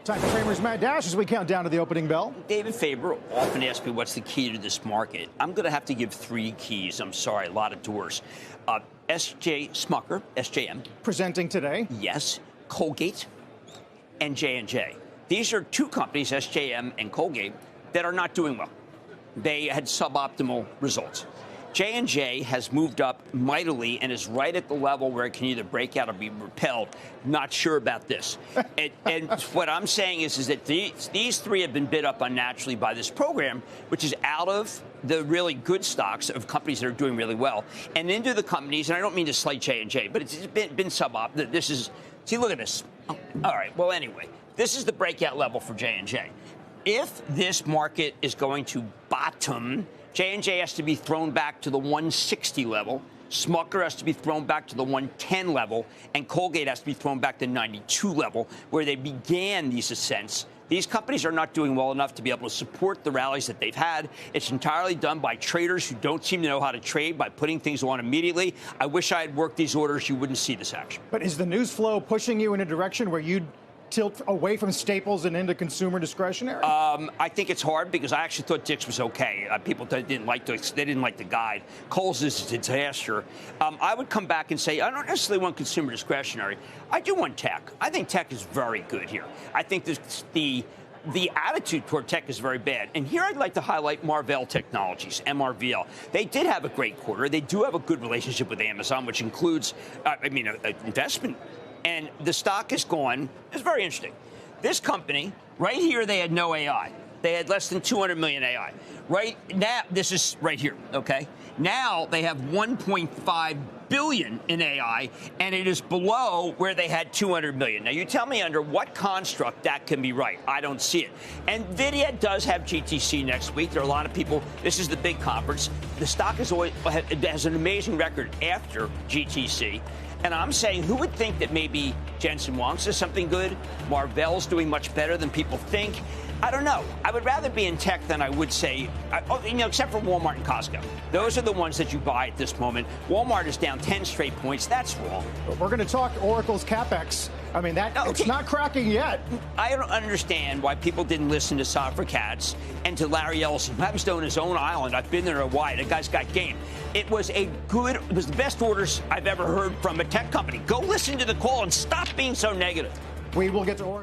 Time for Cramer's Mad Dash as we count down to the opening bell. David Faber often asks me what's the key to this market. I'm going to have to give 3 keys. I'm sorry, a lot of doors. S.J. Smucker, SJM. Presenting today. Yes. Colgate and J&J. These are 2 companies, SJM and Colgate, that are not doing well. They had suboptimal results. J&J has moved up mightily and is right at the level where it can either break out or be repelled. Not sure about this. and what I'm saying is that these 3 have been bid up unnaturally by this program, which is out of the really good stocks of companies that are doing really well and into the companies, and I don't mean to slight J&J, but it's been suboptimal. This is, see, look at this. Oh, all right, well, anyway, this is the breakout level for J&J. If this market is going to bottom, J&J has to be thrown back to the 160 level. Smucker has to be thrown back to the 110 level. And Colgate has to be thrown back to 92 level, where they began these ascents. These companies are not doing well enough to be able to support the rallies that they've had. It's entirely done by traders who don't seem to know how to trade by putting things on immediately. I wish I had worked these orders. You wouldn't see this action. But is the news flow pushing you in a direction where you'd tilt away from staples and into consumer discretionary? I think it's hard because I actually thought Dick's was okay. People didn't like the guide. Kohl's is a disaster. I would come back and say I don't necessarily want consumer discretionary. I do want tech. I think tech is very good here. I think the attitude toward tech is very bad. And here I'd like to highlight Marvell Technologies, MRVL. They did have a great quarter. They do have a good relationship with Amazon, which includes, an investment. And the stock is gone. It's very interesting. This company, right here, they had no AI. They had less than 200 million AI. Right now, this is right here, okay? Now they have 1.5 billion in AI, and it is below where they had 200 million. Now, you tell me under what construct that can be right. I don't see it. And NVIDIA does have GTC next week. There are a lot of people. This is the big conference. The stock has an amazing record after GTC. And I'm saying, who would think that maybe Jensen Huang says something good? Marvell's doing much better than people think. I don't know. I would rather be in tech than I would say, except for Walmart and Costco. Those are the ones that you buy at this moment. Walmart is down 10 straight points. That's wrong. We're going to talk Oracle's CapEx. I mean, it's not cracking yet. I don't understand why people didn't listen to Safra Katz and to Larry Ellison, who happens to own his own island. I've been there a while. The guy's got game. It was the best orders I've ever heard from a tech company. Go listen to the call and stop being so negative. We will get to Oracle.